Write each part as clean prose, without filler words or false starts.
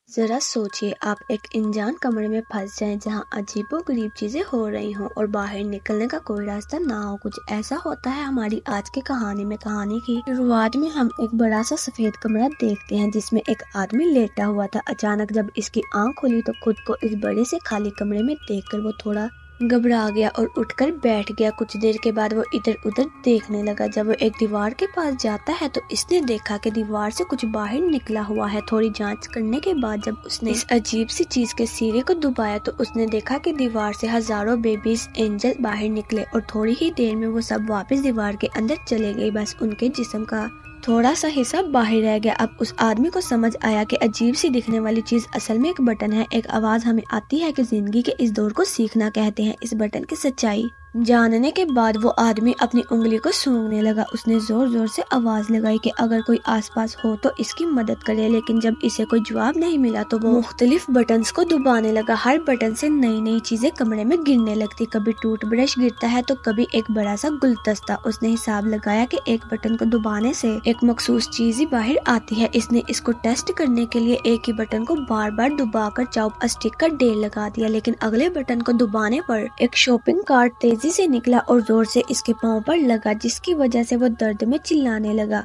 जरा सोचिए, आप एक अनजान कमरे में फंस जाएं जहां अजीबोगरीब चीजें हो रही हों और बाहर निकलने का कोई रास्ता ना हो। कुछ ऐसा होता है हमारी आज की कहानी में। कहानी की शुरुआत में हम एक बड़ा सा सफेद कमरा देखते हैं जिसमें एक आदमी लेटा हुआ था। अचानक जब इसकी आंख खुली तो खुद को इस बड़े से खाली कमरे में देखकर वो थोड़ा घबरा गया और उठकर बैठ गया। कुछ देर के बाद वो इधर उधर देखने लगा। जब वो एक दीवार के पास जाता है तो इसने देखा कि दीवार से कुछ बाहर निकला हुआ है। थोड़ी जांच करने के बाद जब उसने इस अजीब सी चीज के सिरे को दबाया तो उसने देखा कि दीवार से हजारों बेबीज एंजल बाहर निकले और थोड़ी ही देर में वो सब वापस दीवार के अंदर चले गए। बस उनके जिस्म का थोड़ा सा हिस्सा बाहर रह गया। अब उस आदमी को समझ आया कि अजीब सी दिखने वाली चीज असल में एक बटन है। एक आवाज हमें आती है कि जिंदगी के इस दौर को सीखना कहते हैं। इस बटन की सच्चाई जानने के बाद वो आदमी अपनी उंगली को सूंघने लगा। उसने जोर जोर से आवाज लगाई कि अगर कोई आसपास हो तो इसकी मदद करे, लेकिन जब इसे कोई जवाब नहीं मिला तो वो मुख्तलिफ बटन्स को दबाने लगा। हर बटन से नई नई चीजें कमरे में गिरने लगती। कभी टूथब्रश गिरता है तो कभी एक बड़ा सा गुलदस्ता। उसने हिसाब लगाया कि एक बटन को दबाने से एक मखसूस चीज ही बाहर आती है। इसने इसको टेस्ट करने के लिए एक ही बटन को बार बार दबाकर चॉप स्टिक का ढेर लगा दिया, लेकिन अगले बटन को दबाने पर एक शॉपिंग कार्ट तेजी से निकला और जोर से इसके पांव पर लगा, जिसकी वजह से वो दर्द में चिल्लाने लगा।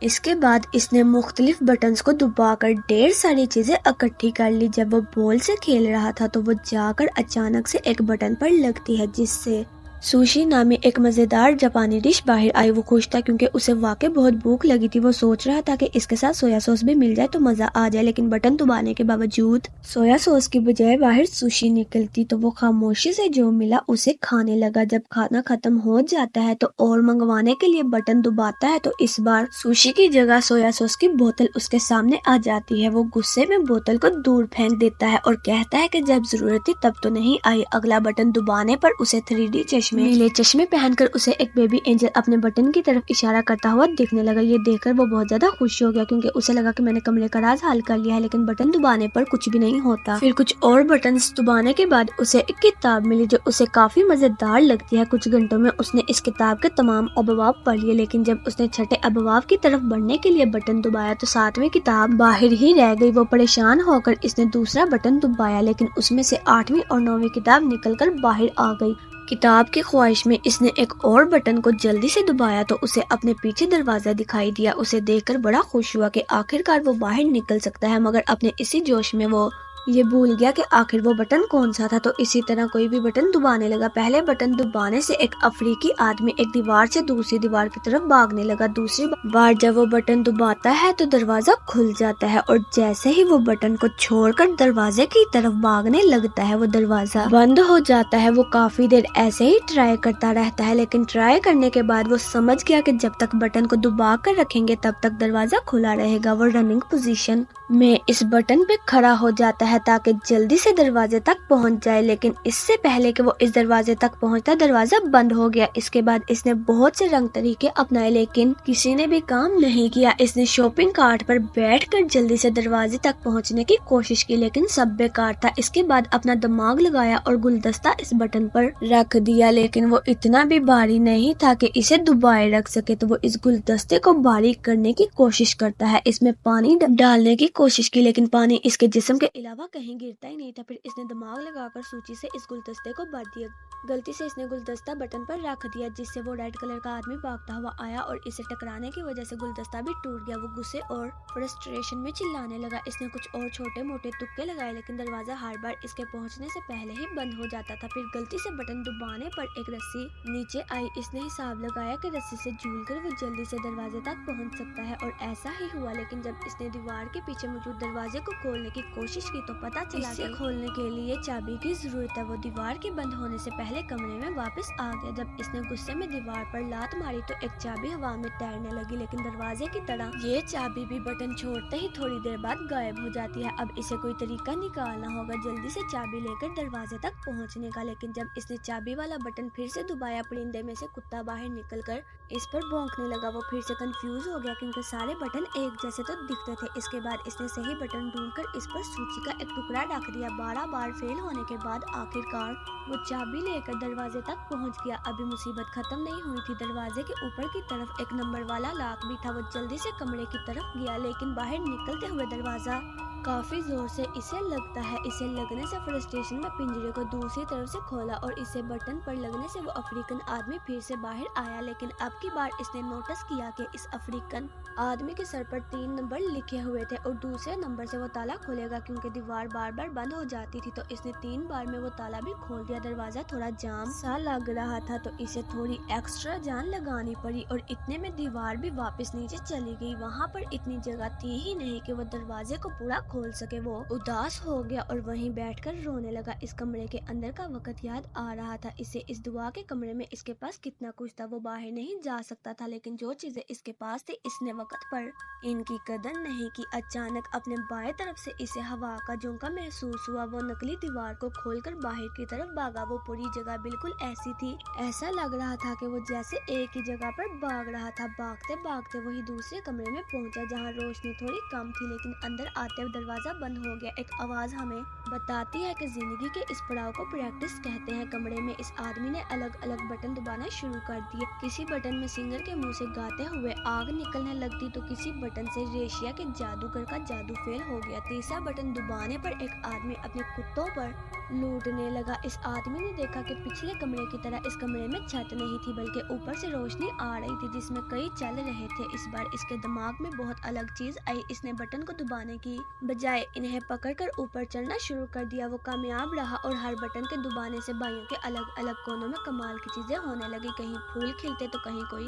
इसके बाद इसने मुख्तलिफ बटन्स को दबाकर ढेर सारी चीजें इकट्ठी कर ली। जब वो बॉल से खेल रहा था तो वो जाकर अचानक से एक बटन पर लगती है जिससे सुशी नामी एक मजेदार जापानी डिश बाहर आई। वो खुश था क्योंकि उसे वाकई बहुत भूख लगी थी। वो सोच रहा था कि इसके साथ सोया सॉस भी मिल जाए तो मजा आ जाए, लेकिन बटन दबाने के बावजूद सोया सॉस की बजाय बाहर सुशी निकलती। तो वो खामोशी से जो मिला उसे खाने लगा। जब खाना खत्म हो जाता है तो और मंगवाने के लिए बटन दबाता है तो इस बार सुशी की जगह सोया सॉस की बोतल उसके सामने आ जाती है। वो गुस्से में बोतल को दूर फेंक देता है और कहता है कि जब जरूरत थी तब तो नहीं आई। अगला बटन दबाने पर उसे 3D नीले चश्मे पहनकर उसे एक बेबी एंजल अपने बटन की तरफ इशारा करता हुआ दिखने लगा। ये देखकर वो बहुत ज्यादा खुश हो गया क्योंकि उसे लगा कि मैंने कमरे का राज हल कर लिया है, लेकिन बटन दबाने पर कुछ भी नहीं होता। फिर कुछ और बटन्स दबाने के बाद उसे एक किताब मिली जो उसे काफी मजेदार लगती है। कुछ घंटों में उसने इस किताब के तमाम अबवाब पढ़ लिए, लेकिन जब उसने छठे अबवाब की तरफ बढ़ने के लिए बटन दबाया तो 7वीं किताब बाहर ही रह गई। वो परेशान होकर इसने दूसरा बटन दबाया, लेकिन उसमें से 8वीं और 9वीं किताब निकलकर बाहर आ गई। किताब की ख्वाहिश में इसने एक और बटन को जल्दी से दबाया तो उसे अपने पीछे दरवाजा दिखाई दिया। उसे देखकर बड़ा खुश हुआ कि आखिरकार वो बाहर निकल सकता है, मगर अपने इसी जोश में वो ये भूल गया कि आखिर वो बटन कौन सा था। तो इसी तरह कोई भी बटन दबाने लगा। पहले बटन दबाने से एक अफ्रीकी आदमी एक दीवार से दूसरी दीवार की तरफ भागने लगा। दूसरी बार जब वो बटन दबाता है तो दरवाजा खुल जाता है और जैसे ही वो बटन को छोड़कर दरवाजे की तरफ भागने लगता है वो दरवाजा बंद हो जाता है। वो काफी देर ऐसे ही ट्राई करता रहता है, लेकिन ट्राई करने के बाद वो समझ गया कि जब तक बटन को दबा कर रखेंगे तब तक दरवाजा खुला रहेगा। वो रनिंग पोजीशन में इस बटन पे खड़ा हो जाता है ताकि जल्दी से दरवाजे तक पहुंच जाए, लेकिन इससे पहले कि वो इस दरवाजे तक पहुंचता दरवाजा बंद हो गया। इसके बाद इसने बहुत से रंग तरीके अपनाए, लेकिन किसी ने भी काम नहीं किया। इसने शॉपिंग कार्ट पर बैठकर जल्दी से दरवाजे तक पहुंचने की कोशिश की, लेकिन सब बेकार था। इसके बाद अपना दिमाग लगाया और गुलदस्ता इस बटन पर रख दिया, लेकिन वो इतना भी भारी नहीं था कि इसे दबाए रख सके। तो वो इस गुलदस्ते को बारीक करने की कोशिश करता है। इसमें पानी डालने की कोशिश की, लेकिन पानी इसके जिस्म के अलावा कहीं गिरता ही नहीं था। फिर इसने दिमाग लगाकर सूची से इस गुलदस्ते को भर दिया। गलती से इसने गुलदस्ता बटन पर रख दिया, जिससे वो रेड कलर का आदमी भागता हुआ आया और इसे टकराने की वजह से गुलदस्ता भी टूट गया। वो गुस्से और फ्रस्ट्रेशन में चिल्लाने लगा। इसने कुछ और छोटे मोटे तुक्के लगाए, लेकिन दरवाजा हर बार इसके पहुंचने से पहले ही बंद हो जाता था। फिर गलती से बटन दबाने पर एक रस्सी नीचे आई। इसने हिसाब लगाया कि रस्सी से झूलकर वो जल्दी से दरवाजे तक पहुंच सकता है और ऐसा ही हुआ। लेकिन जब इसने दीवार के पीछे मौजूद दरवाजे को खोलने की कोशिश की तो पता चला इसे खोलने के लिए चाबी की जरूरत है। वो दीवार के बंद होने से पहले कमरे में वापस आ गया। जब इसने गुस्से में दीवार पर लात मारी तो एक चाबी हवा में तैरने लगी, लेकिन दरवाजे की तरह ये चाबी भी बटन छोड़ते ही थोड़ी देर बाद गायब हो जाती है। अब इसे कोई तरीका निकालना होगा जल्दी से चाबी लेकर दरवाजे तक पहुंचने का। लेकिन जब इसने चाबी वाला बटन फिर से दबाया, परिंदे में से कुत्ता बाहर निकलकर इस पर भौंकने लगा। वो फिर से कंफ्यूज हो गया क्योंकि सारे बटन एक जैसे तो दिखते थे। इसके बाद इसने सही बटन ढूंढकर इस पर सूची का एक टुकड़ा रख दिया। 12 बार फेल होने के बाद आखिरकार वो चाबी लेकर दरवाजे तक पहुंच गया। अभी मुसीबत खत्म नहीं हुई थी। दरवाजे के ऊपर की तरफ एक नंबर वाला लॉक भी था। वो जल्दी से कमरे की तरफ गया, लेकिन बाहर निकलते हुए दरवाजा काफी जोर से इसे लगता है। इसे लगने से फ्रस्ट्रेशन में पिंजरे को दूसरी तरफ से खोला और इसे बटन पर लगने से वो अफ्रीकन आदमी फिर से बाहर आया, लेकिन अब की बार इसने नोटिस किया कि इस अफ्रीकन आदमी के सर पर 3 नंबर लिखे हुए थे और दूसरे नंबर से वो ताला खोलेगा क्योंकि दीवार बार बार बंद हो जाती थी, तो इसने 3 बार में वो ताला भी खोल दिया। दरवाजा थोड़ा जाम सा लग रहा था तो इसे थोड़ी एक्स्ट्रा जान लगानी पड़ी और इतने में दीवार भी वापस नीचे चली गई। वहाँ पर इतनी जगह थी ही नहीं कि वो दरवाजे को पूरा खोल सके। वो उदास हो गया और वहीं बैठकर रोने लगा। इस कमरे के अंदर का वक्त याद आ रहा था। इसे इस दुआ के कमरे में इसके पास कितना कुछ था। वो बाहर नहीं जा सकता था, लेकिन जो चीजें इसके पास थी इसने वक्त पर इनकी कदर नहीं की। अचानक अपने बाएं तरफ से इसे हवा का झोंका महसूस हुआ। वो नकली दीवार को खोलकर बाहर की तरफ भागा। वो पूरी जगह बिल्कुल ऐसी थी, ऐसा लग रहा था कि वो जैसे एक ही जगह पर भाग रहा था। भागते भागते वही दूसरे कमरे में पहुंचा जहां रोशनी थोड़ी कम थी, लेकिन अंदर आते हुए दरवाजा बंद हो गया। एक आवाज हमें बताती है कि जिंदगी के इस पड़ाव को प्रैक्टिस कहते हैं। कमरे में इस आदमी ने अलग अलग बटन दबाना शुरू कर दिए। किसी बटन में सिंगर के मुंह से गाते हुए आग निकलने लगती तो किसी बटन से रेशिया के जादूगर का जादू फेल हो गया। तीसरा बटन दबाने पर एक आदमी अपने कुत्तों पर लूटने लगा। इस आदमी ने देखा कि पिछले कमरे की तरह इस कमरे में छत नहीं थी, बल्कि ऊपर से रोशनी आ रही थी जिसमें कई चल रहे थे। इस बार इसके दिमाग में बहुत अलग चीज आई। इसने बटन को दबाने की बजाय इन्हें पकड़कर ऊपर चढ़ना शुरू कर दिया। वो कामयाब रहा और हर बटन के दबाने से बाइयों के अलग अलग कोनों में कमाल की चीजें होने लगी। कहीं फूल खिलते तो कहीं कोई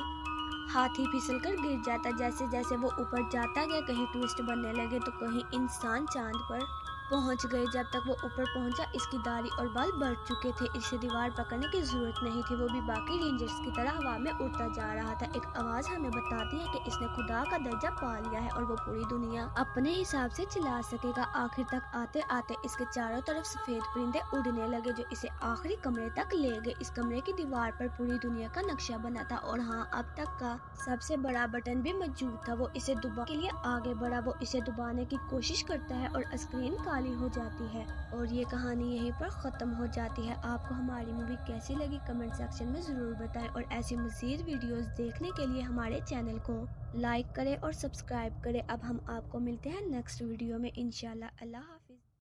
हाथी फिसल कर गिर जाता। जैसे जैसे वो ऊपर जाता गया कहीं ट्विस्ट बनने लगे तो कहीं इंसान चांद पर पहुंच गए। जब तक वो ऊपर पहुंचा इसकी दाढ़ी और बाल बढ़ चुके थे। इसे दीवार पकड़ने की जरूरत नहीं थी। वो भी बाकी रेंजर्स की तरह हवा में उड़ता जा रहा था। एक आवाज हमें बताती है कि इसने खुदा का दर्जा पा लिया है और वो पूरी दुनिया अपने हिसाब से चला सकेगा। आखिर तक आते आते इसके चारों तरफ सफेद परिंदे उड़ने लगे जो इसे आखिरी कमरे तक ले गए। इस कमरे की दीवार पर पूरी दुनिया का नक्शा बना था और हाँ, अब तक का सबसे बड़ा बटन भी मौजूद था। वो इसे दबाने के लिए आगे बढ़ा। वो इसे दबाने की कोशिश करता है और स्क्रीन काली हो जाती है और ये कहानी यहीं पर खत्म हो जाती है। आपको हमारी मूवी कैसी लगी कमेंट सेक्शन में जरूर बताएं और ऐसी मज़ीद वीडियोस देखने के लिए हमारे चैनल को लाइक करें और सब्सक्राइब करें। अब हम आपको मिलते हैं नेक्स्ट वीडियो में इंशाल्लाह। अल्लाह।